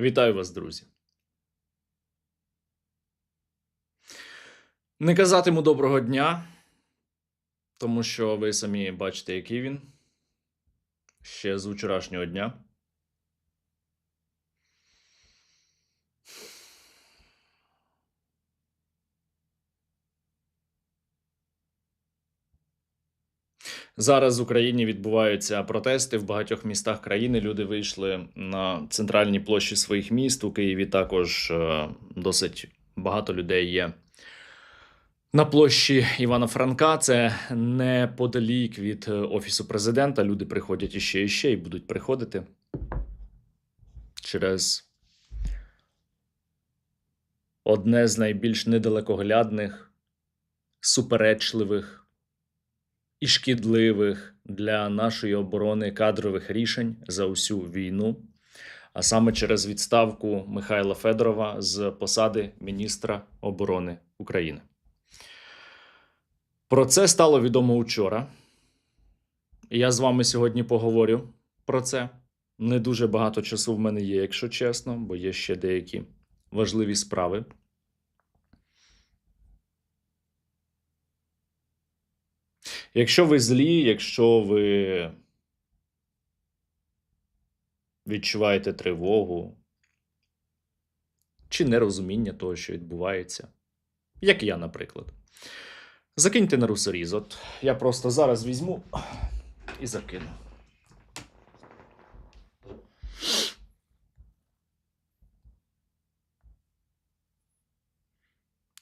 Вітаю вас, друзі. Не казатиму доброго дня, тому що ви самі бачите, який він ще з вчорашнього дня. Зараз в Україні відбуваються протести в багатьох містах країни. Люди вийшли на центральні площі своїх міст. У Києві також досить багато людей є на площі Івана Франка. Це неподалік від Офісу Президента. Люди приходять іще і ще і будуть приходити через одне з найбільш недалекоглядних, суперечливих і шкідливих для нашої оборони кадрових рішень за усю війну, а саме через відставку Михайла Федорова з посади міністра оборони України. Про це стало відомо вчора. Я з вами сьогодні поговорю про це. Не дуже багато часу в мене є, якщо чесно, бо є ще деякі важливі справи. Якщо ви злі, якщо ви відчуваєте тривогу чи нерозуміння того, що відбувається, як я, наприклад, закиньте на русоріз. От я просто зараз візьму і закину.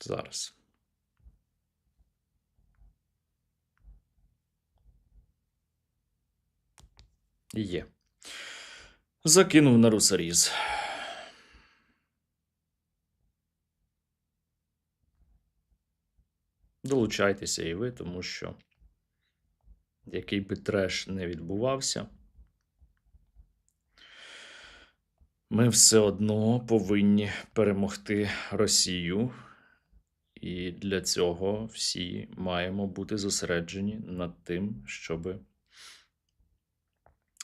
Зараз. Є. Закинув на русоріз. Долучайтеся і ви, тому що який би треш не відбувався, ми все одно повинні перемогти Росію. І для цього всі маємо бути зосереджені над тим, щоб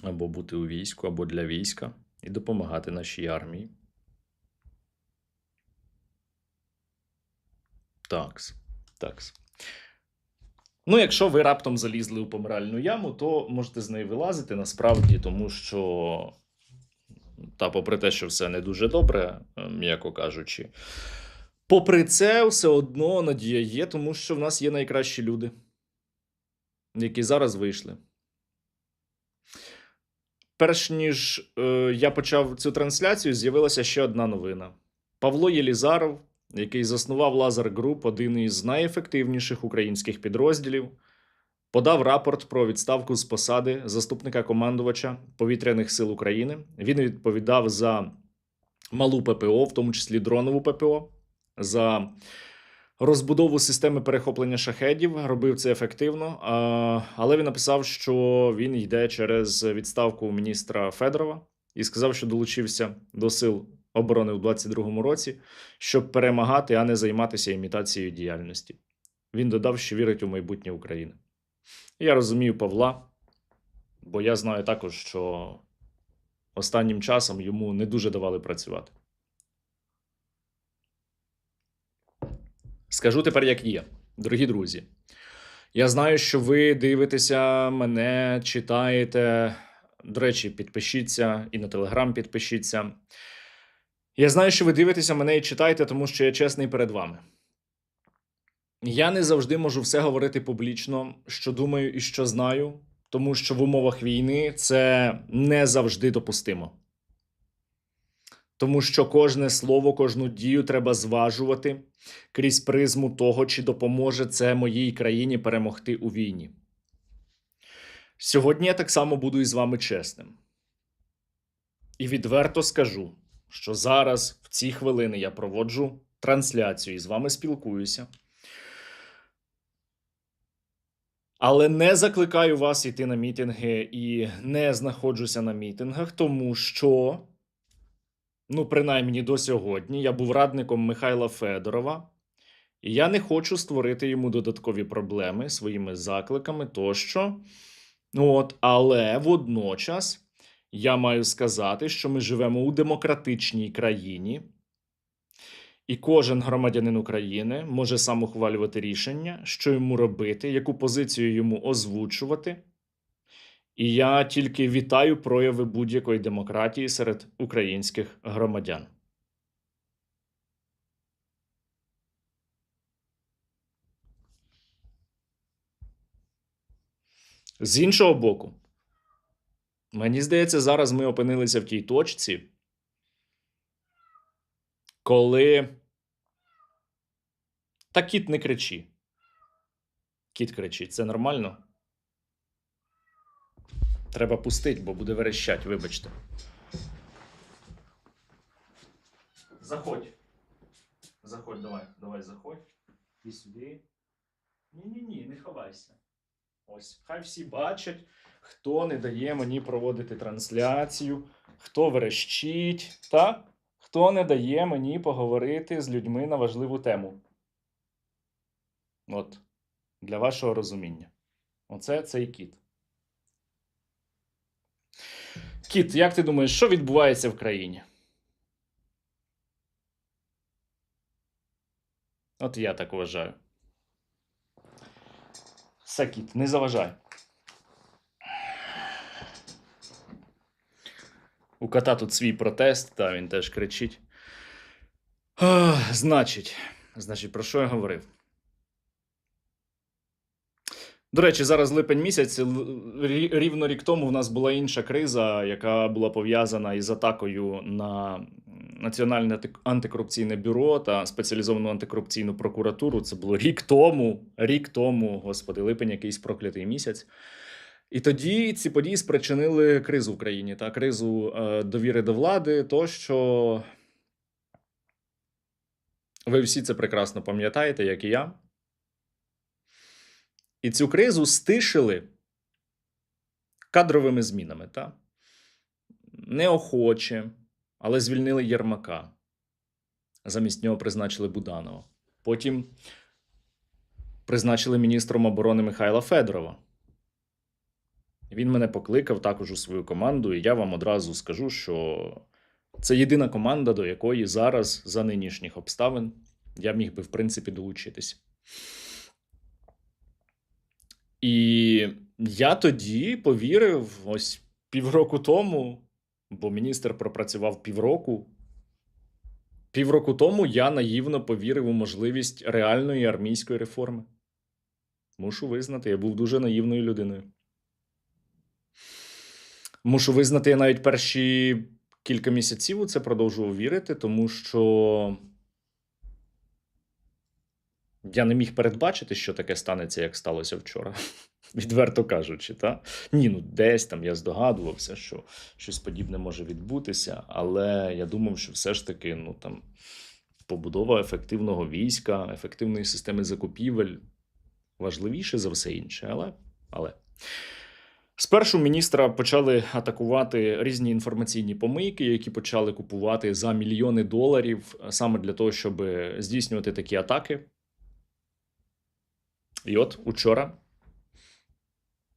або бути у війську, або для війська, і допомагати нашій армії. Такс. Ну, якщо ви раптом залізли у помиральну яму, то можете з неї вилазити насправді, тому що, попри те, що все не дуже добре, м'яко кажучи, попри це, все одно надія є, тому що в нас є найкращі люди, які зараз вийшли. Перш ніж я почав цю трансляцію, з'явилася ще одна новина. Павло Єлізаров, який заснував Лазер Груп, один із найефективніших українських підрозділів, подав рапорт про відставку з посади заступника командувача Повітряних сил України. Він відповідав за малу ППО, в тому числі дронову ППО, за розбудову системи перехоплення шахедів, робив це ефективно, але він написав, що він йде через відставку міністра Федорова і сказав, що долучився до сил оборони у 2022 році, щоб перемагати, а не займатися імітацією діяльності. Він додав, що вірить у майбутнє України. Я розумію Павла, бо я знаю також, що останнім часом йому не дуже давали працювати. Скажу тепер, як є. Дорогі друзі, я знаю, що ви дивитеся мене, читаєте. До речі, підпишіться і на Телеграм підпишіться. Я знаю, що ви дивитеся мене і читаєте, тому що я чесний перед вами. Я не завжди можу все говорити публічно, що думаю і що знаю, тому що в умовах війни це не завжди допустимо. Тому що кожне слово, кожну дію треба зважувати крізь призму того, чи допоможе це моїй країні перемогти у війні. Сьогодні я так само буду із вами чесним. І відверто скажу, що зараз, в ці хвилини, я проводжу трансляцію і з вами спілкуюся. Але не закликаю вас йти на мітинги і не знаходжуся на мітингах, тому що, принаймні до сьогодні, я був радником Михайла Федорова, і я не хочу створити йому додаткові проблеми своїми закликами тощо. Але водночас Я маю сказати, що ми живемо у демократичній країні, і кожен громадянин України може сам ухвалювати рішення, що йому робити, яку позицію йому озвучувати. І я тільки вітаю прояви будь-якої демократії серед українських громадян. З іншого боку, мені здається, зараз ми опинилися в тій точці, коли та кіт не кричи. Кіт кричить, це нормально? Треба пустити, бо буде верещать, вибачте. Заходь. Заходь, давай, заходь. І сюди. Ні, не ховайся. Ось, хай всі бачать, хто не дає мені проводити трансляцію, хто верещить, та хто не дає мені поговорити з людьми на важливу тему. От, для вашого розуміння. Оце цей кіт. Кіт, як ти думаєш, що відбувається в країні? От я так вважаю. Все, кіт, не заважай. У кота тут свій протест, та він теж кричить. Значить, про що я говорив? До речі, зараз липень місяць, рівно рік тому в нас була інша криза, яка була пов'язана із атакою на Національне антикорупційне бюро та спеціалізовану антикорупційну прокуратуру. Це було рік тому, господи, липень якийсь проклятий місяць. І тоді ці події спричинили кризу в країні, та кризу довіри до влади, то що ви всі це прекрасно пам'ятаєте, як і я. І цю кризу стишили кадровими змінами, та? Неохоче, але звільнили Єрмака. Замість нього призначили Буданова. Потім призначили міністром оборони Михайла Федорова. Він мене покликав також у свою команду, і я вам одразу скажу, що це єдина команда, до якої зараз, за нинішніх обставин, я міг би, в принципі, долучитися. І я тоді повірив, ось півроку тому, бо міністр пропрацював півроку. Півроку тому я наївно повірив у можливість реальної армійської реформи. Мушу визнати, я був дуже наївною людиною. Мушу визнати, я навіть перші кілька місяців у це продовжував вірити, тому що я не міг передбачити, що таке станеться, як сталося вчора. Відверто кажучи, та? Ні, десь там я здогадувався, що щось подібне може відбутися, але я думав, що все ж таки, побудова ефективного війська, ефективної системи закупівель важливіше за все інше, але. Спершу міністра почали атакувати різні інформаційні помийки, які почали купувати за мільйони доларів саме для того, щоб здійснювати такі атаки. І от учора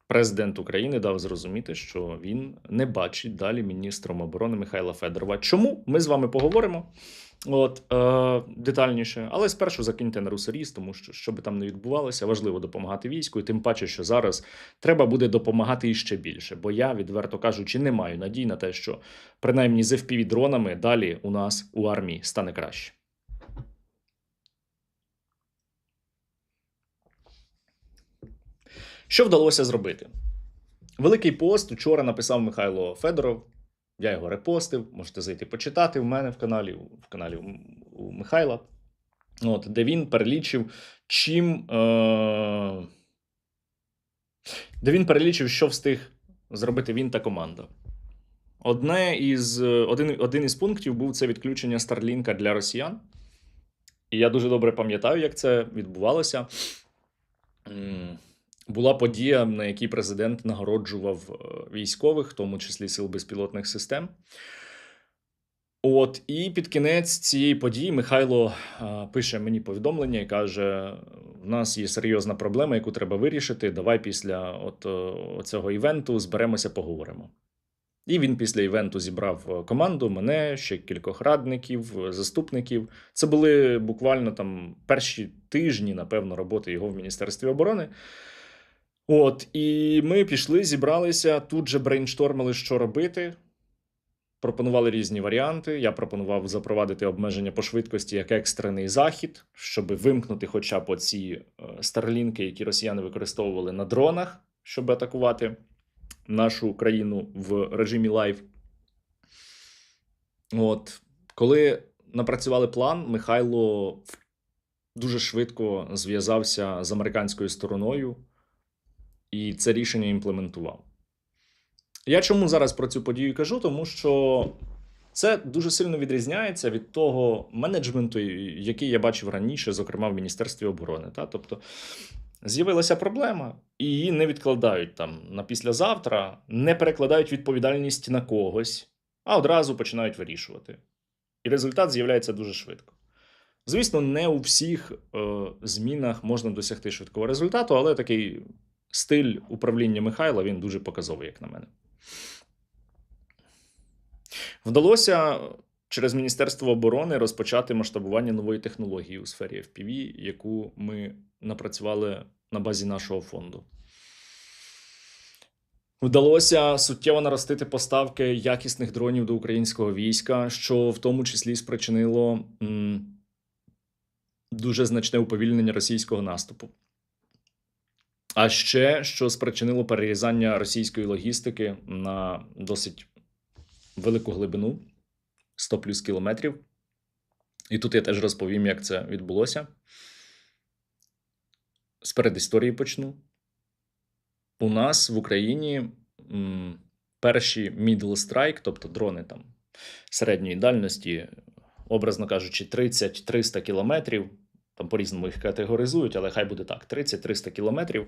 президент України дав зрозуміти, що він не бачить далі міністром оборони Михайла Федорова. Чому? Ми з вами поговоримо детальніше. Але спершу закиньте на русаріз, тому що би там не відбувалося, важливо допомагати війську. І тим паче, що зараз треба буде допомагати іще більше. Бо я, відверто кажучи, не маю надій на те, що принаймні з FPV-дронами далі у нас у армії стане краще. Що вдалося зробити? Великий пост учора написав Михайло Федоров. Я його репостив, можете зайти почитати в мене в каналі у Михайла, де він перелічив, що встиг зробити він та команда. Один із пунктів був це відключення Старлінка для росіян. І я дуже добре пам'ятаю, як це відбувалося. Була подія, на якій президент нагороджував військових, в тому числі сил безпілотних систем. І під кінець цієї події Михайло пише мені повідомлення і каже: в нас є серйозна проблема, яку треба вирішити, давай після цього івенту зберемося, поговоримо. І він після івенту зібрав команду, мене, ще кількох радників, заступників. Це були буквально там перші тижні, напевно, роботи його в Міністерстві оборони. От, і ми пішли, зібралися, тут же брейнштормили, що робити. Пропонували різні варіанти. Я пропонував запровадити обмеження по швидкості як екстрений захід, щоб вимкнути хоча б оці старлінки, які росіяни використовували на дронах, щоб атакувати нашу країну в режимі лайв. От, коли напрацювали план, Михайло дуже швидко зв'язався з американською стороною і це рішення імплементував. Я чому зараз про цю подію кажу? Тому що це дуже сильно відрізняється від того менеджменту, який я бачив раніше, зокрема в Міністерстві оборони. Тобто з'явилася проблема, і її не відкладають там на післязавтра, не перекладають відповідальність на когось, а одразу починають вирішувати. І результат з'являється дуже швидко. Звісно, не у всіх змінах можна досягти швидкого результату, але такий стиль управління Михайла, він дуже показовий, як на мене. Вдалося через Міністерство оборони розпочати масштабування нової технології у сфері FPV, яку ми напрацювали на базі нашого фонду. Вдалося суттєво наростити поставки якісних дронів до українського війська, що в тому числі спричинило дуже значне уповільнення російського наступу. А ще, що спричинило перерізання російської логістики на досить велику глибину, 100 плюс кілометрів. І тут я теж розповім, як це відбулося. З передісторії почну. У нас в Україні перші middle strike, тобто дрони там середньої дальності, образно кажучи, 30-300 кілометрів, там по-різному їх категоризують, але хай буде так, 30-300 кілометрів,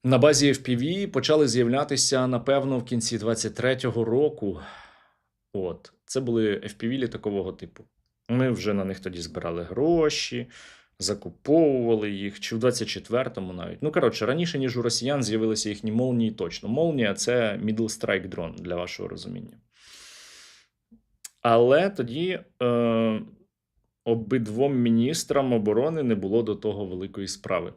на базі FPV почали з'являтися, напевно, в кінці 23-го року. От, це були FPV літакового типу. Ми вже на них тоді збирали гроші, закуповували їх, чи в 24-му навіть. Ну, коротше, раніше, ніж у росіян, з'явилися їхні молнії точно. Молнія – це middle strike дрон, для вашого розуміння. Але тоді обидвом міністрам оборони не було до того великої справи.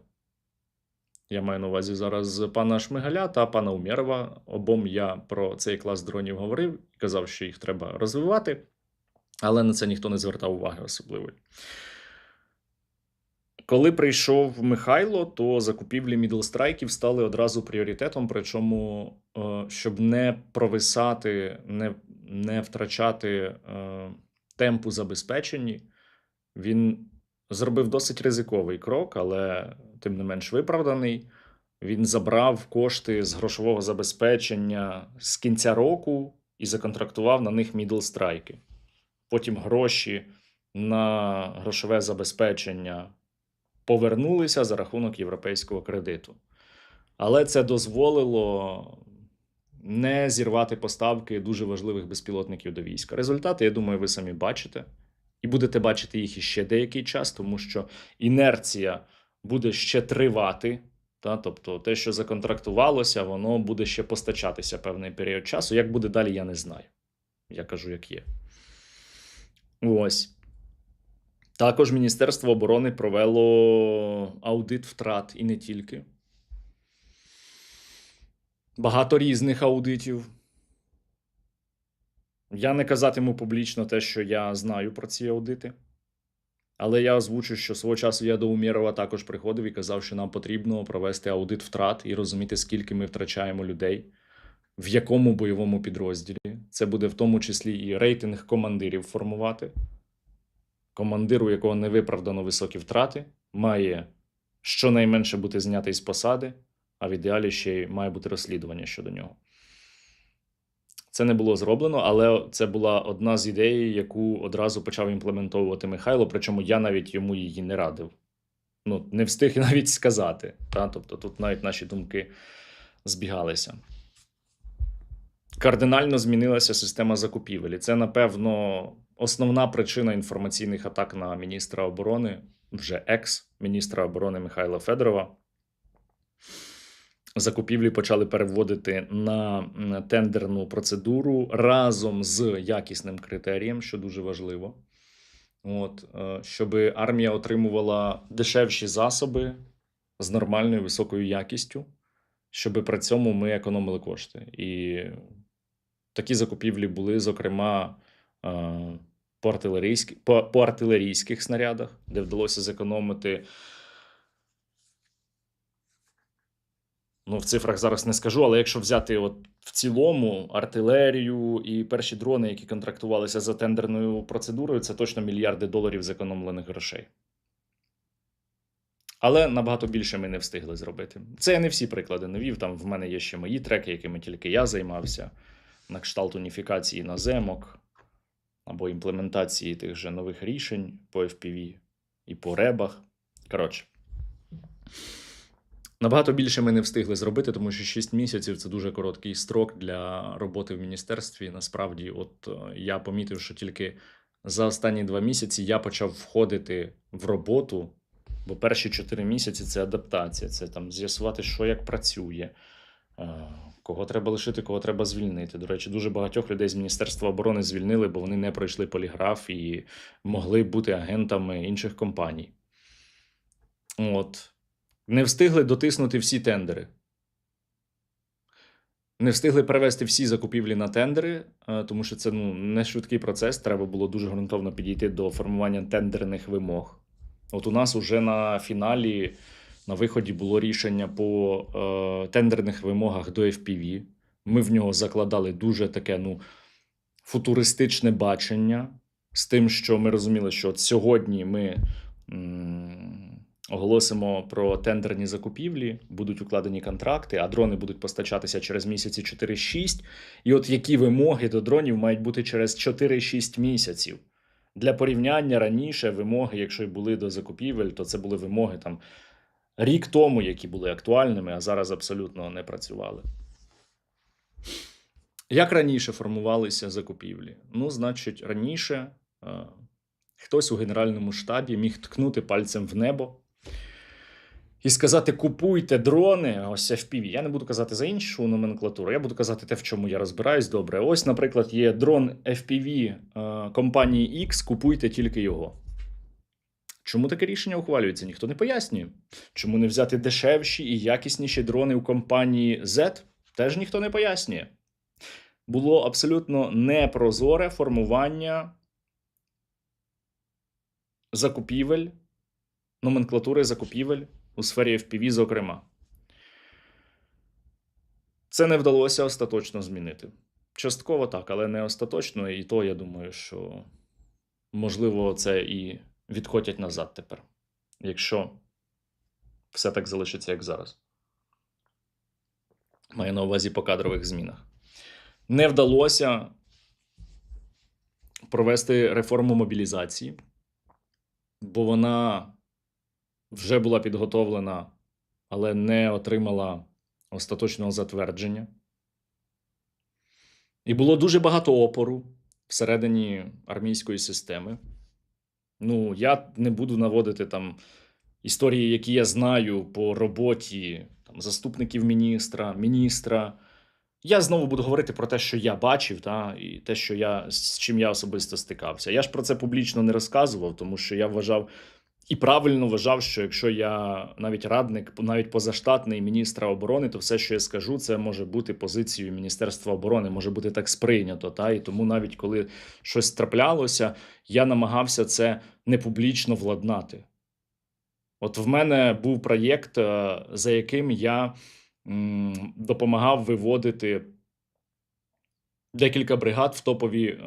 Я маю на увазі зараз пана Шмигаля та пана Умєрова. Обом я про цей клас дронів говорив і казав, що їх треба розвивати, але на це ніхто не звертав уваги особливої. Коли прийшов Михайло, то закупівлі мідлстрайків стали одразу пріоритетом, причому, щоб не провисати, не втрачати темпу забезпечення, він зробив досить ризиковий крок, але тим не менш виправданий. Він забрав кошти з грошового забезпечення з кінця року і законтрактував на них мідлстрайки. Потім гроші на грошове забезпечення повернулися за рахунок європейського кредиту. Але це дозволило не зірвати поставки дуже важливих безпілотників до війська. Результати, я думаю, ви самі бачите. І будете бачити їх іще деякий час, тому що інерція буде ще тривати. Тобто те, що законтрактувалося, воно буде ще постачатися певний період часу. Як буде далі, я не знаю. Я кажу, як є. Ось. Також Міністерство оборони провело аудит втрат і не тільки. Багато різних аудитів. Я не казатиму публічно те, що я знаю про ці аудити. Але я озвучу, що свого часу я до Умєрова також приходив і казав, що нам потрібно провести аудит втрат і розуміти, скільки ми втрачаємо людей, в якому бойовому підрозділі. Це буде в тому числі і рейтинг командирів формувати. Командир, у якого невиправдано високі втрати, має щонайменше бути знятий з посади, а в ідеалі ще й має бути розслідування щодо нього. Це не було зроблено, але це була одна з ідей, яку одразу почав імплементовувати Михайло, причому я навіть йому її не радив. Не встиг навіть сказати. Тобто тут навіть наші думки збігалися. Кардинально змінилася система закупівель. І це, напевно, основна причина інформаційних атак на міністра оборони, вже екс-міністра оборони Михайла Федорова. закупівлі почали переводити на тендерну процедуру разом з якісним критерієм, що дуже важливо. Щоб армія отримувала дешевші засоби з нормальною високою якістю, щоб при цьому ми економили кошти. І такі закупівлі були, зокрема, по артилерійських снарядах, де вдалося зекономити. В цифрах зараз не скажу, але якщо взяти в цілому артилерію і перші дрони, які контрактувалися за тендерною процедурою, це точно мільярди доларів зекономлених грошей. Але набагато більше ми не встигли зробити. Це я не всі приклади навів. Там в мене є ще мої треки, якими тільки я займався. На кшталт уніфікації наземок або імплементації тих же нових рішень по FPV і по ребах. Коротше. Набагато більше ми не встигли зробити, тому що 6 місяців – це дуже короткий строк для роботи в міністерстві. Насправді, я помітив, що тільки за останні 2 місяці я почав входити в роботу, бо перші 4 місяці – це адаптація, це там з'ясувати, що як працює, кого треба лишити, кого треба звільнити. До речі, дуже багатьох людей з Міністерства оборони звільнили, бо вони не пройшли поліграф і могли бути агентами інших компаній. Не встигли дотиснути всі тендери. Не встигли перевести всі закупівлі на тендери, тому що це не швидкий процес, треба було дуже ґрунтовно підійти до формування тендерних вимог. У нас уже на фіналі, на виході було рішення по тендерних вимогах до FPV. Ми в нього закладали дуже таке, футуристичне бачення з тим, що ми розуміли, що сьогодні ми оголосимо про тендерні закупівлі, будуть укладені контракти, а дрони будуть постачатися через місяці 4-6. І які вимоги до дронів мають бути через 4-6 місяців. Для порівняння раніше вимоги, якщо й були до закупівель, то це були вимоги рік тому, які були актуальними, а зараз абсолютно не працювали. Як раніше формувалися закупівлі? Значить, раніше хтось у Генеральному штабі міг ткнути пальцем в небо і сказати: купуйте дрони, ось FPV. Я не буду казати за іншу номенклатуру, я буду казати те, в чому я розбираюсь добре. Ось, наприклад, є дрон FPV компанії X, купуйте тільки його. Чому таке рішення ухвалюється? Ніхто не пояснює. Чому не взяти дешевші і якісніші дрони у компанії Z? Теж ніхто не пояснює. Було абсолютно непрозоре формування закупівель, номенклатури закупівель у сфері FPV, зокрема. Це не вдалося остаточно змінити. Частково так, але не остаточно. І то, я думаю, що, можливо, це і відходять назад тепер, якщо все так залишиться, як зараз. Маю на увазі по кадрових змінах. Не вдалося провести реформу мобілізації, бо вона вже була підготовлена, але не отримала остаточного затвердження. І було дуже багато опору всередині армійської системи. Я не буду наводити історії, які я знаю по роботі заступників міністра. Я знову буду говорити про те, що я бачив, і те, з чим я особисто стикався. Я ж про це публічно не розказував, тому що я вважав, і правильно вважав, що якщо я навіть радник, навіть позаштатний міністра оборони, то все, що я скажу, це може бути позицією Міністерства оборони, може бути так сприйнято. І тому навіть коли щось траплялося, я намагався це не публічно владнати. В мене був проєкт, за яким я допомагав виводити декілька бригад в топові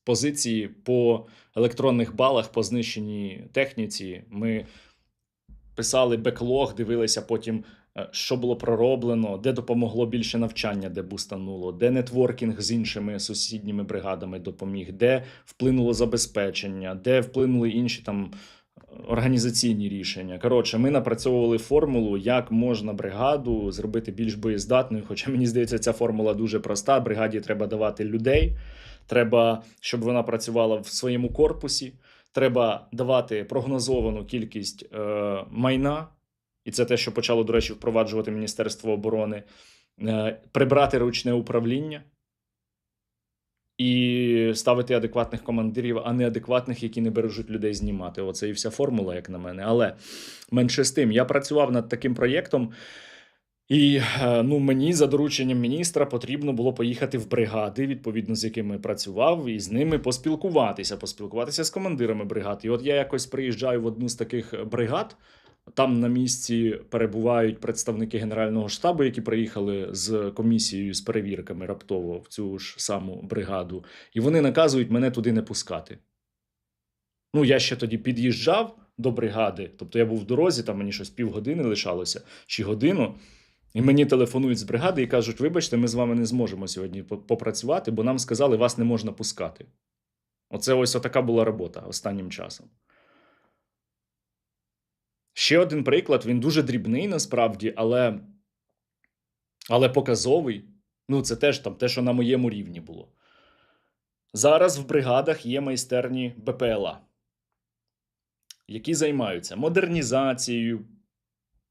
позиції по електронних балах, по знищеній техніці. Ми писали беклог, дивилися потім, що було пророблено, де допомогло більше навчання, де бустануло, де нетворкінг з іншими сусідніми бригадами допоміг, де вплинуло забезпечення, де вплинули інші організаційні рішення. Коротше, ми напрацьовували формулу, як можна бригаду зробити більш боєздатною, хоча, мені здається, ця формула дуже проста. Бригаді треба давати людей, треба, щоб вона працювала в своєму корпусі, треба давати прогнозовану кількість майна, і це те, що почало, до речі, впроваджувати Міністерство оборони, прибрати ручне управління і ставити адекватних командирів, а не адекватних, які не бережуть людей, знімати. Оце і вся формула, як на мене. Але менше з тим, я працював над таким проєктом, і мені за дорученням міністра потрібно було поїхати в бригади, відповідно з якими працював, і з ними поспілкуватися з командирами бригад. І от я якось приїжджаю в одну з таких бригад, там на місці перебувають представники Генерального штабу, які приїхали з комісією з перевірками раптово в цю ж саму бригаду, і вони наказують мене туди не пускати. Я ще тоді під'їжджав до бригади, тобто я був в дорозі, там мені щось півгодини лишалося, чи годину, і мені телефонують з бригади і кажуть: вибачте, ми з вами не зможемо сьогодні попрацювати, бо нам сказали, вас не можна пускати. Оце ось отака була робота останнім часом. Ще один приклад, він дуже дрібний насправді, але показовий. Це теж там те, що на моєму рівні було. Зараз в бригадах є майстерні БПЛА, які займаються модернізацією,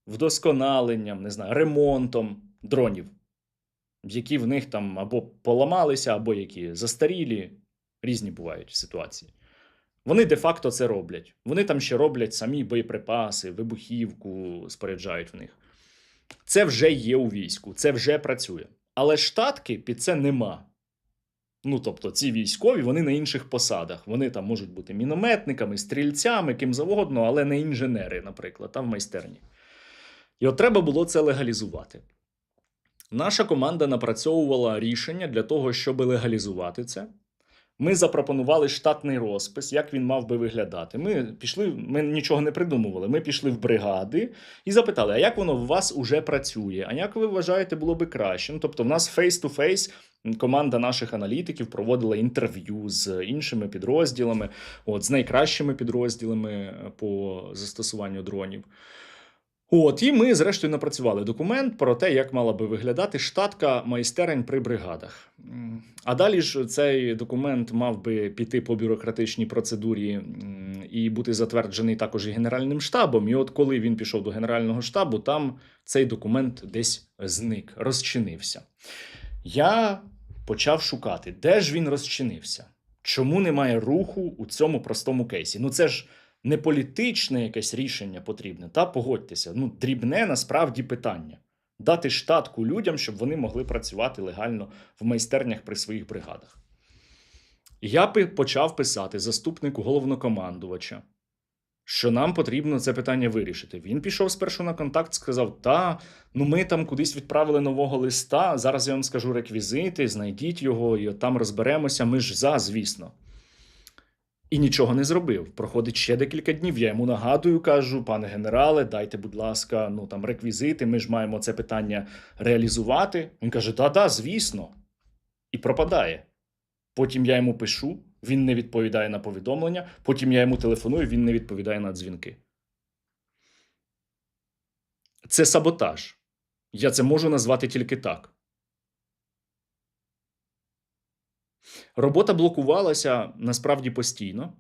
вдосконаленням, ремонтом дронів, які в них там або поламалися, або які застарілі, різні бувають ситуації. Вони де-факто це роблять. Вони там ще роблять самі боєприпаси, вибухівку споряджають в них. Це вже є у війську, це вже працює. Але штатки під це нема. Тобто ці військові, вони на інших посадах. Вони там можуть бути мінометниками, стрільцями, ким завгодно, але не інженери, наприклад, там в майстерні. І от треба було це легалізувати. Наша команда напрацьовувала рішення для того, щоб легалізувати це. Ми запропонували штатний розпис, як він мав би виглядати. Ми нічого не придумували. Ми пішли в бригади і запитали, а як воно у вас уже працює? А як ви вважаєте, було би краще? Тобто в нас face-to-face команда наших аналітиків проводила інтерв'ю з іншими підрозділами, з найкращими підрозділами по застосуванню дронів. І ми, зрештою, напрацювали документ про те, як мала би виглядати штатка майстерень при бригадах. А далі ж цей документ мав би піти по бюрократичній процедурі і бути затверджений також і Генеральним штабом. І от коли він пішов до Генерального штабу, там цей документ десь зник, розчинився. Я почав шукати, де ж він розчинився? Чому немає руху у цьому простому кейсі? Це ж не політичне якесь рішення потрібне, погодьтеся. Дрібне насправді питання. Дати штатку людям, щоб вони могли працювати легально в майстернях при своїх бригадах. Я почав писати заступнику головнокомандувача, що нам потрібно це питання вирішити. Він пішов спершу на контакт, сказав: ми там кудись відправили нового листа, зараз я вам скажу реквізити, знайдіть його, і там розберемося, ми ж звісно. І нічого не зробив. Проходить ще декілька днів, я йому нагадую, кажу: пане генерале, дайте, будь ласка, реквізити, ми ж маємо це питання реалізувати. Він каже: та, звісно. І пропадає. Потім я йому пишу, він не відповідає на повідомлення, потім я йому телефоную, він не відповідає на дзвінки. Це саботаж. Я це можу назвати тільки так. Робота блокувалася насправді постійно.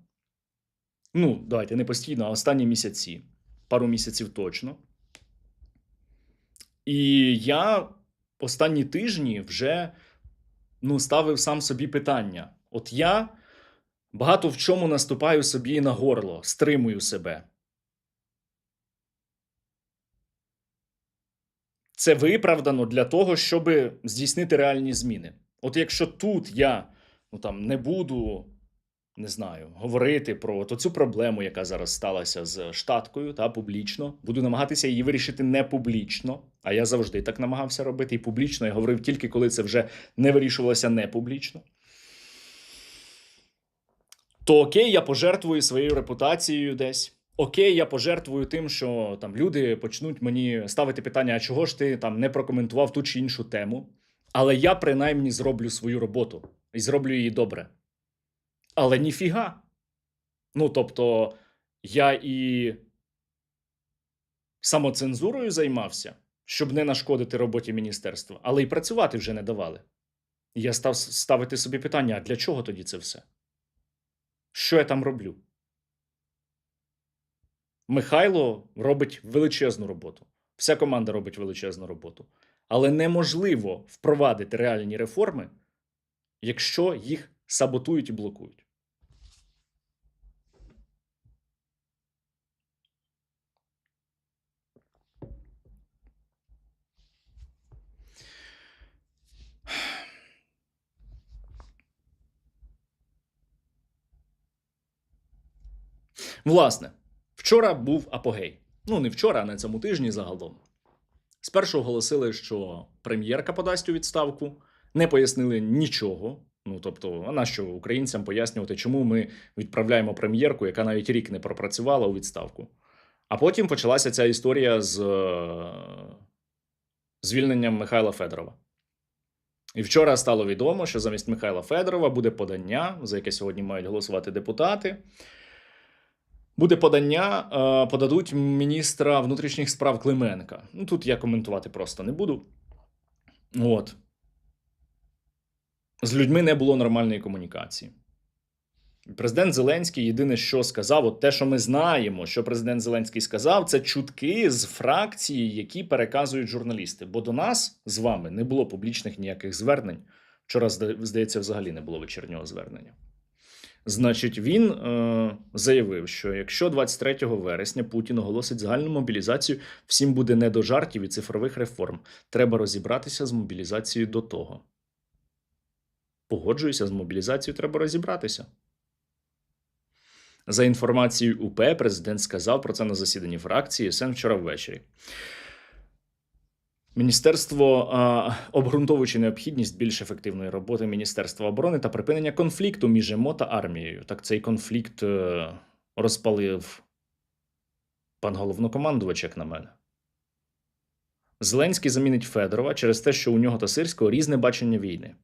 Давайте не постійно, а останні місяці. Пару місяців точно. І я останні тижні вже ставив сам собі питання. От я багато в чому наступаю собі на горло, стримую себе. Це виправдано для того, щоб здійснити реальні зміни. От якщо тут я не буду, говорити про цю проблему, яка зараз сталася з штаткою, публічно, буду намагатися її вирішити не публічно, а я завжди так намагався робити, і публічно я говорив тільки, коли це вже не вирішувалося не публічно, то окей, я пожертвую своєю репутацією десь. Окей, я пожертвую тим, що люди почнуть мені ставити питання, а чого ж ти не прокоментував ту чи іншу тему. Але я принаймні зроблю свою роботу. І зроблю її добре. Але ніфіга. Тобто, я і самоцензурою займався, щоб не нашкодити роботі міністерства, але й працювати вже не давали. І я став ставити собі питання, а для чого тоді це все? Що я там роблю? Михайло робить величезну роботу. Вся команда робить величезну роботу. Але неможливо впровадити реальні реформи, якщо їх саботують і блокують. Власне, вчора був апогей. Ну, не вчора, а на цьому тижні загалом. Спершу оголосили, що прем'єрка подасть у відставку, не пояснили нічого. Ну, тобто, а нащо українцям пояснювати, чому ми відправляємо прем'єрку, яка навіть рік не пропрацювала, у відставку. А потім почалася ця історія з звільненням Михайла Федорова. І вчора стало відомо, що замість Михайла Федорова буде подання, за яке сьогодні мають голосувати депутати. Буде подання, подадуть міністра внутрішніх справ Клименка. Ну, тут я коментувати просто не буду. От. З людьми не було нормальної комунікації. Президент Зеленський єдине, що сказав, от те, що ми знаємо, що президент Зеленський сказав, це чутки з фракції, які переказують журналісти. Бо до нас з вами не було публічних ніяких звернень. Вчора, здається, взагалі не було вечірнього звернення. Значить, він заявив, що якщо 23 вересня Путін оголосить загальну мобілізацію, всім буде не до жартів і цифрових реформ. Треба розібратися з мобілізацією до того. Погоджуюся, з мобілізацією треба розібратися. За інформацією УП, президент сказав про це на засіданні фракції СН вчора ввечері. Міністерство, обґрунтовуючи необхідність більш ефективної роботи Міністерства оборони та припинення конфлікту між МО та армією. Так цей конфлікт розпалив пан головнокомандувач, як на мене. Зеленський замінить Федорова через те, що у нього та Сирського різне бачення війни.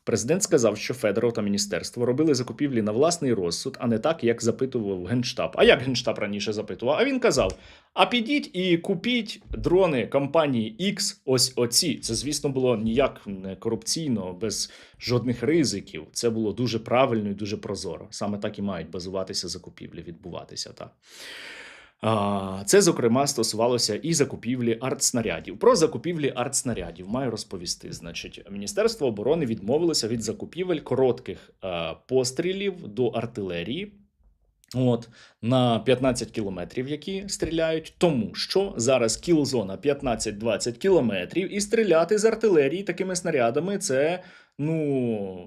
Президент сказав, що Федоров та міністерство робили закупівлі на власний розсуд, а не так, як запитував Генштаб. А як Генштаб раніше запитував? А він казав, а підіть і купіть дрони компанії X, ось оці. Це, звісно, було ніяк не корупційно, без жодних ризиків. Це було дуже правильно і дуже прозоро. Саме так і мають базуватися закупівлі, відбуватися, так. Це, зокрема, стосувалося і закупівлі артснарядів. Про закупівлі артснарядів маю розповісти. Значить, Міністерство оборони відмовилося від закупівель коротких пострілів до артилерії на 15 кілометрів, які стріляють, тому що зараз кілзона 15-20 кілометрів, і стріляти з артилерії такими снарядами – це,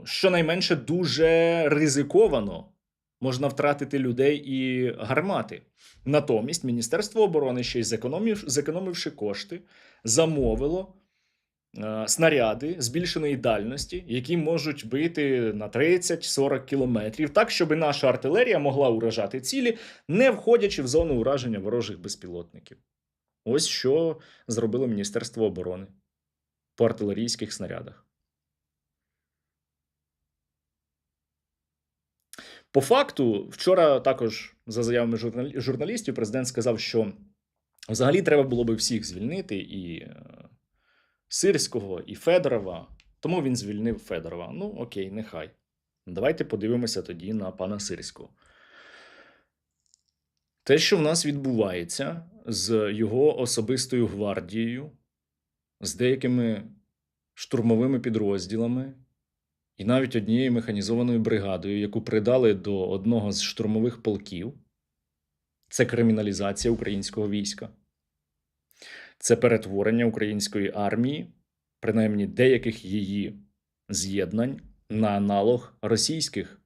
щонайменше дуже ризиковано. Можна втратити людей і гармати. Натомість Міністерство оборони, ще й зекономивши кошти, замовило снаряди збільшеної дальності, які можуть бити на 30-40 кілометрів, так, щоб наша артилерія могла уражати цілі, не входячи в зону ураження ворожих безпілотників. Ось що зробило Міністерство оборони по артилерійських снарядах. По факту, вчора також, за заявами журналістів, президент сказав, що взагалі треба було би всіх звільнити, і Сирського, і Федорова, тому він звільнив Федорова. Ну, окей, нехай. Давайте подивимося тоді на пана Сирського. Те, що в нас відбувається з його особистою гвардією, з деякими штурмовими підрозділами, і навіть однією механізованою бригадою, яку придали до одного з штурмових полків, це криміналізація українського війська. Це перетворення української армії, принаймні деяких її з'єднань, на аналог російських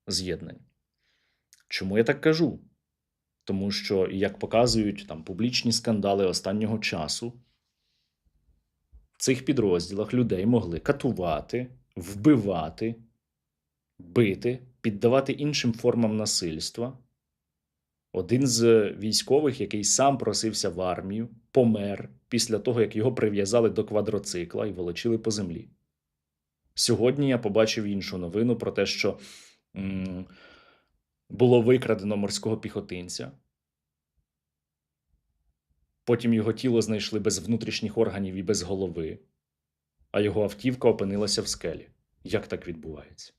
з'єднань. Чому я так кажу? Тому що, як показують публічні скандали останнього часу, в цих підрозділах людей могли катувати, вбивати, бити, піддавати іншим формам насильства. Один з військових, який сам просився в армію, помер після того, як його прив'язали до квадроцикла і волочили по землі. Сьогодні я побачив іншу новину про те, що було викрадено морського піхотинця. Потім його тіло знайшли без внутрішніх органів і без голови, а його автівка опинилася в скелі. Як так відбувається?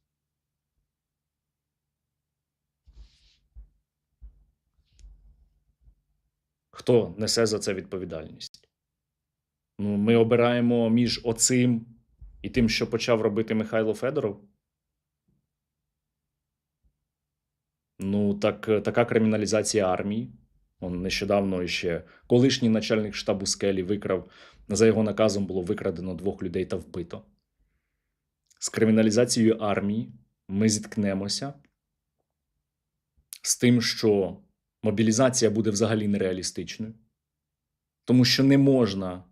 Хто несе за це відповідальність? Ну, ми обираємо між оцим і тим, що почав робити Михайло Федоров? Ну, так така криміналізація армії. Он нещодавно ще колишній начальник штабу Скелі викрав, за його наказом було викрадено 2 людей та вбито. З криміналізацією армії ми зіткнемося з тим, що мобілізація буде взагалі нереалістичною, тому що не можна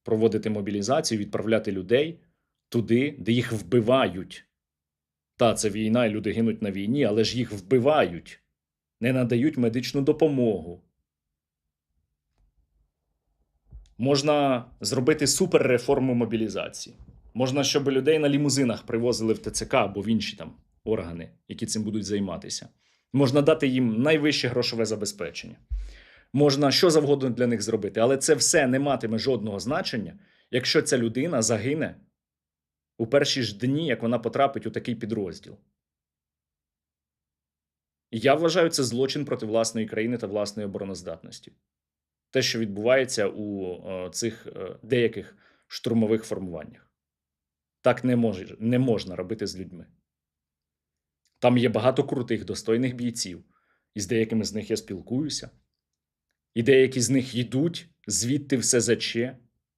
проводити мобілізацію, відправляти людей туди, де їх вбивають. Та, це війна, і люди гинуть на війні, але ж їх вбивають, не надають медичну допомогу. Можна зробити суперреформу мобілізації. Можна, щоб людей на лімузинах привозили в ТЦК або в інші там органи, які цим будуть займатися. Можна дати їм найвище грошове забезпечення. Можна що завгодно для них зробити, але це все не матиме жодного значення, якщо ця людина загине у перші ж дні, як вона потрапить у такий підрозділ. І я вважаю, це злочин проти власної країни та власної обороноздатності. Те, що відбувається у цих деяких штурмових формуваннях. Так не можна робити з людьми. Там є багато крутих, достойних бійців, і з деякими з них я спілкуюся. І деякі з них йдуть звідти в СЗЧ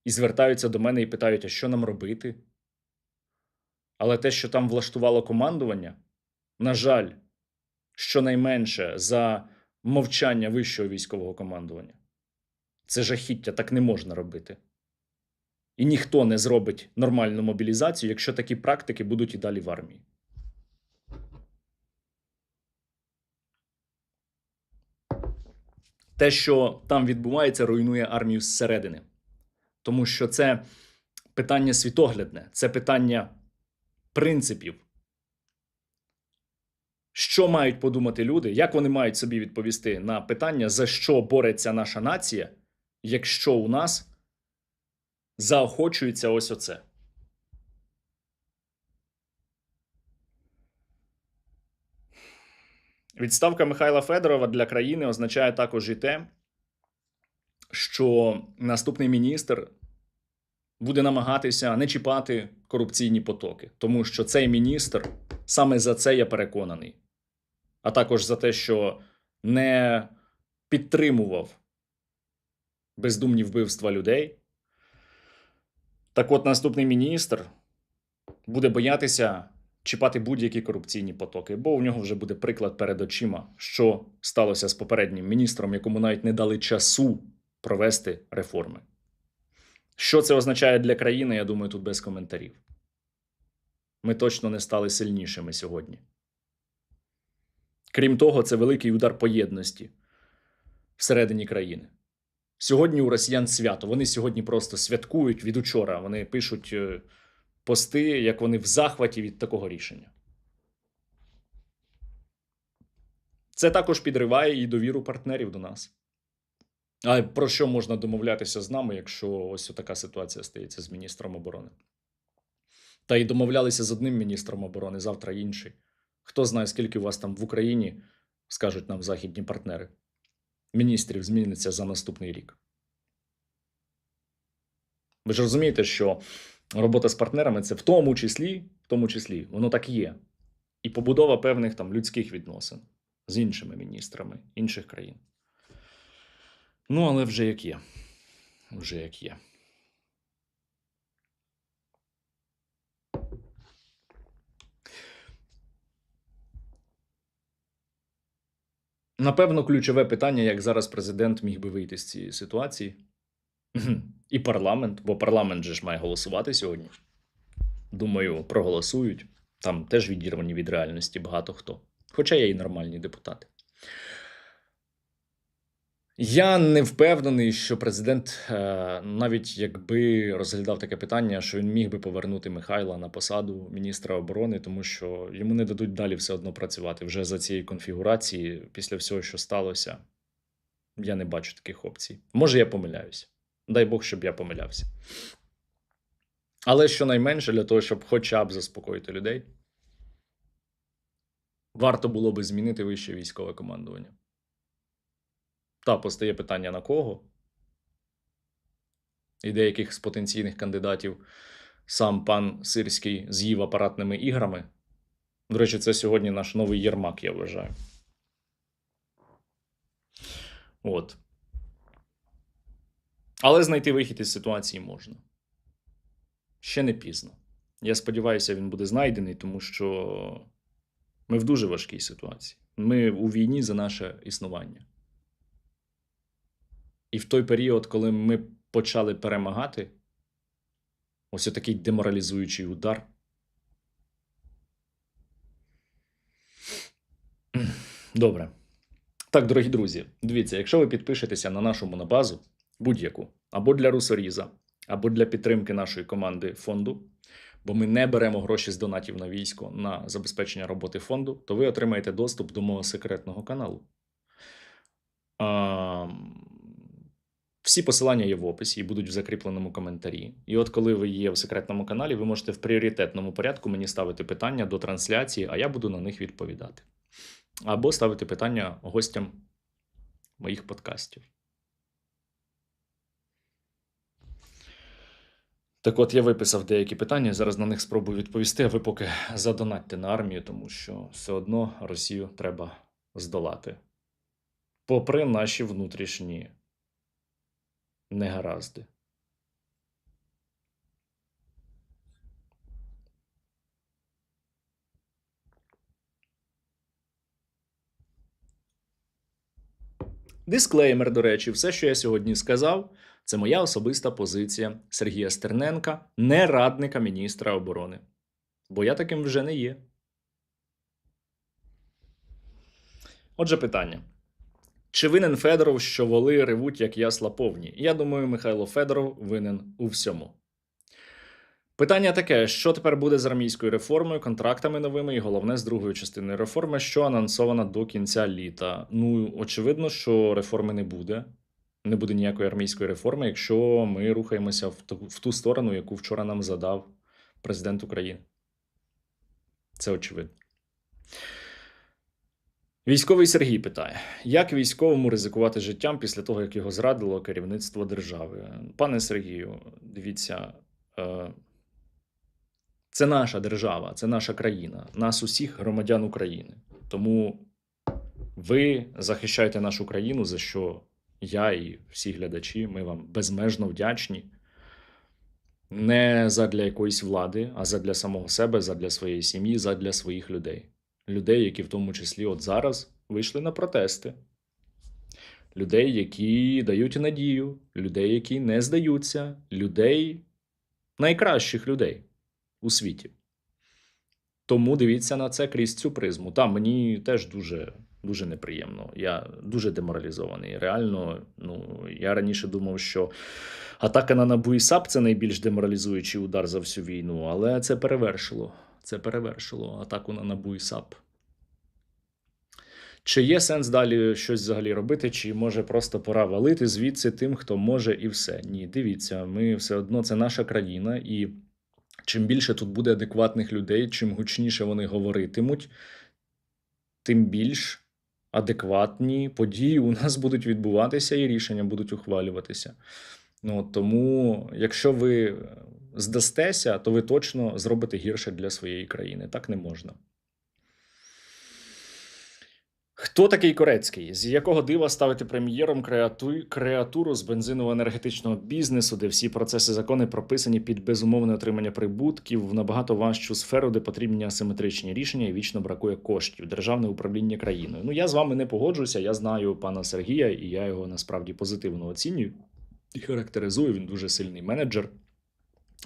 і звертаються до мене і питають, а що нам робити? Але те, що там влаштувало командування, на жаль, щонайменше за мовчання вищого військового командування. Це жахіття, так не можна робити. І ніхто не зробить нормальну мобілізацію, якщо такі практики будуть і далі в армії. Те, що там відбувається, руйнує армію зсередини. Тому що це питання світоглядне, це питання принципів. Що мають подумати люди, як вони мають собі відповісти на питання, за що бореться наша нація, якщо у нас заохочується ось оце. Відставка Михайла Федорова для країни означає також і те, що наступний міністр буде намагатися не чіпати корупційні потоки. Тому що цей міністр, саме за це я переконаний, а також за те, що не підтримував бездумні вбивства людей. Так от, наступний міністр буде боятися чіпати будь-які корупційні потоки, бо у нього вже буде приклад перед очима, що сталося з попереднім міністром, якому навіть не дали часу провести реформи. Що це означає для країни, я думаю, тут без коментарів. Ми точно не стали сильнішими сьогодні. Крім того, це великий удар по єдності всередині країни. Сьогодні у росіян свято. Вони сьогодні просто святкують від учора. Вони пишуть пости, як вони в захваті від такого рішення. Це також підриває і довіру партнерів до нас. А про що можна домовлятися з нами, якщо ось така ситуація стається з міністром оборони? Та й домовлялися з одним міністром оборони, завтра інший. Хто знає, скільки у вас там в Україні, скажуть нам західні партнери, міністрів зміниться за наступний рік. Ви ж розумієте, що робота з партнерами – це в тому числі, воно так є. І побудова певних там людських відносин з іншими міністрами інших країн. Ну, але вже як є. Вже як є. Напевно, ключове питання, як зараз президент міг би вийти з цієї ситуації. І парламент, бо парламент же ж має голосувати сьогодні. Думаю, проголосують. Там теж відірвані від реальності багато хто. Хоча є і нормальні депутати. Я не впевнений, що президент, навіть якби розглядав таке питання, що він міг би повернути Михайла на посаду міністра оборони, тому що йому не дадуть далі все одно працювати. Вже за цієї конфігурації, після всього, що сталося, я не бачу таких опцій. Може, я помиляюся. Дай Бог, щоб я помилявся. Але щонайменше для того, щоб хоча б заспокоїти людей, варто було би змінити вище військове командування. Та постає питання на кого. І деяких з потенційних кандидатів сам пан Сирський з'їв апаратними іграми. До речі, це сьогодні наш новий Єрмак, я вважаю. От. Але знайти вихід із ситуації можна. Ще не пізно. Я сподіваюся, він буде знайдений, тому що ми в дуже важкій ситуації. Ми у війні за наше існування. І в той період, коли ми почали перемагати, ось такий деморалізуючий удар. Добре. Так, дорогі друзі, дивіться, якщо ви підпишетеся на нашу монобазу, будь-яку, або для русоріза, або для підтримки нашої команди фонду, бо ми не беремо гроші з донатів на військо на забезпечення роботи фонду, то ви отримаєте доступ до мого секретного каналу. Всі посилання є в описі і будуть в закріпленому коментарі. І от коли ви є в секретному каналі, ви можете в пріоритетному порядку мені ставити питання до трансляції, а я буду на них відповідати. Або ставити питання гостям моїх подкастів. Так от, я виписав деякі питання, зараз на них спробую відповісти, а ви поки задонатьте на армію, тому що все одно Росію треба здолати. Попри наші внутрішні негаразди. Дисклеймер, до речі, все, що я сьогодні сказав, це моя особиста позиція Сергія Стерненка, не радника міністра оборони. Бо я таким вже не є. Отже, питання. Чи винен Федоров, що воли ревуть, як ясла повні? Я думаю, Михайло Федоров винен у всьому. Питання таке, що тепер буде з армійською реформою, контрактами новими і головне з другою частиною реформи, що анонсована до кінця літа? Ну, очевидно, що реформи не буде. Не буде ніякої армійської реформи, якщо ми рухаємося в ту сторону, яку вчора нам задав президент України. Це очевидно. Військовий Сергій питає, як військовому ризикувати життям після того, як його зрадило керівництво держави? Пане Сергію, дивіться, це наша держава, це наша країна, нас усіх громадян України. Тому ви захищаєте нашу країну, за що я і всі глядачі, ми вам безмежно вдячні. Не задля якоїсь влади, а задля самого себе, задля своєї сім'ї, задля своїх людей. Людей, які в тому числі от зараз вийшли на протести. Людей, які дають надію, людей, які не здаються, людей, найкращих людей у світі. Тому дивіться на це крізь цю призму. Та, мені теж дуже неприємно. Я дуже деморалізований. Реально, я раніше думав, що атака на НАБУ і САП – це найбільш деморалізуючий удар за всю війну, але це перевершило. Це перевершило атаку на НАБУ і САП. Чи є сенс далі щось взагалі робити, чи може просто пора валити звідси тим, хто може і все? Ні, дивіться, ми все одно, це наша країна, і чим більше тут буде адекватних людей, чим гучніше вони говоритимуть, тим більш адекватні події у нас будуть відбуватися і рішення будуть ухвалюватися. Тому, якщо ви здастеся, то ви точно зробите гірше для своєї країни. Так не можна. Хто такий Корецький? З якого дива ставити прем'єром креатуру з бензиново-енергетичного бізнесу, де всі процеси закони прописані під безумовне отримання прибутків в набагато важчу сферу, де потрібні асиметричні рішення і вічно бракує коштів, державне управління країною? Я з вами не погоджуся, я знаю пана Сергія, і я його насправді позитивно оцінюю і характеризую, він дуже сильний менеджер,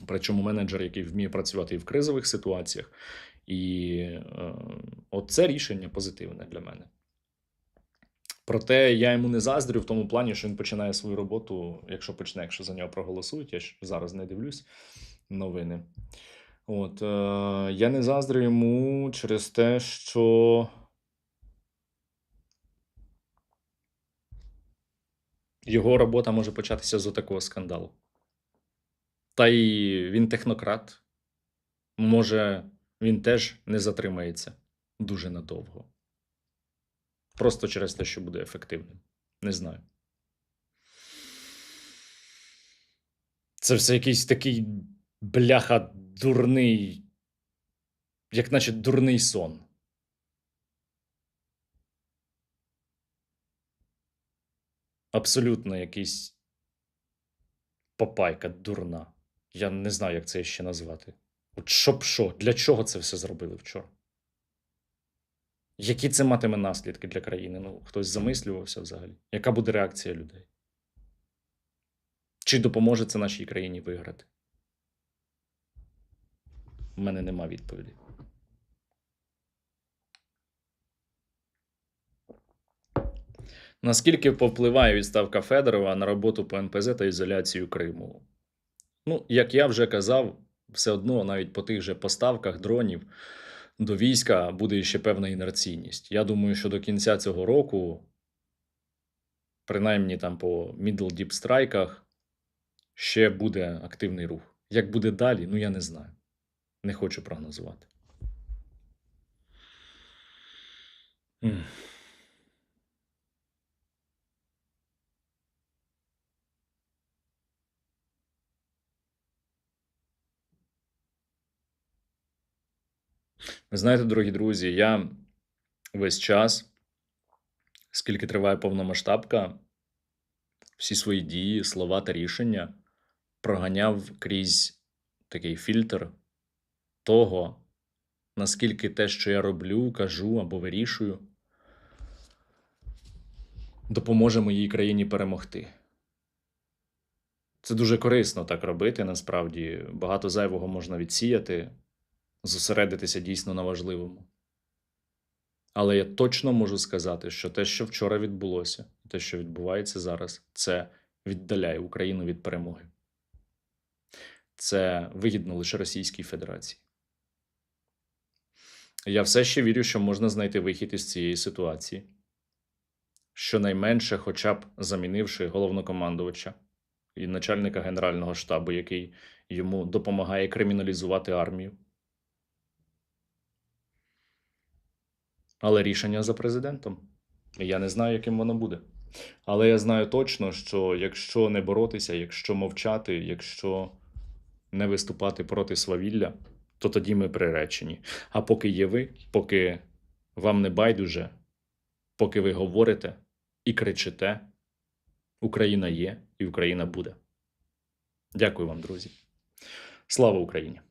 причому менеджер, який вміє працювати і в кризових ситуаціях, і оце рішення позитивне для мене. Проте я йому не заздрю в тому плані, що він починає свою роботу, якщо за нього проголосують, я ж зараз не дивлюсь новини. Я не заздрю йому через те, що його робота може початися з отакого скандалу. Та й він технократ. Може, він теж не затримається дуже надовго. Просто через те, що буде ефективним. Не знаю. Це все якийсь такий бляха дурний, як наче дурний сон. Абсолютно якийсь попайка дурна. Я не знаю, як це ще назвати. От щоб що? Для чого це все зробили вчора? Які це матиме наслідки для країни? Ну, хтось замислювався взагалі? Яка буде реакція людей? Чи допоможе це нашій країні виграти? У мене нема відповіді. Наскільки повпливає відставка Федорова на роботу по НПЗ та ізоляцію Криму? Ну, як я вже казав, все одно навіть по тих же поставках дронів до війська буде ще певна інерційність. Я думаю, що до кінця цього року, принаймні там по middle deep страйках, ще буде активний рух. Як буде далі, ну я не знаю. Не хочу прогнозувати. Ви знаєте, дорогі друзі, я весь час, скільки триває повномасштабка, всі свої дії, слова та рішення проганяв крізь такий фільтр того, наскільки те, що я роблю, кажу або вирішую, допоможе моїй країні перемогти. Це дуже корисно так робити, насправді. Багато зайвого можна відсіяти, зосередитися дійсно на важливому. Але я точно можу сказати, що те, що вчора відбулося, те, що відбувається зараз, це віддаляє Україну від перемоги. Це вигідно лише Російській Федерації. Я все ще вірю, що можна знайти вихід із цієї ситуації. Щонайменше, хоча б замінивши головнокомандувача і начальника Генерального штабу, який йому допомагає криміналізувати армію. Але рішення за президентом. І я не знаю, яким воно буде. Але я знаю точно, що якщо не боротися, якщо мовчати, якщо не виступати проти свавілля, то тоді ми приречені. А поки є ви, поки вам не байдуже, поки ви говорите і кричите, Україна є і Україна буде. Дякую вам, друзі. Слава Україні!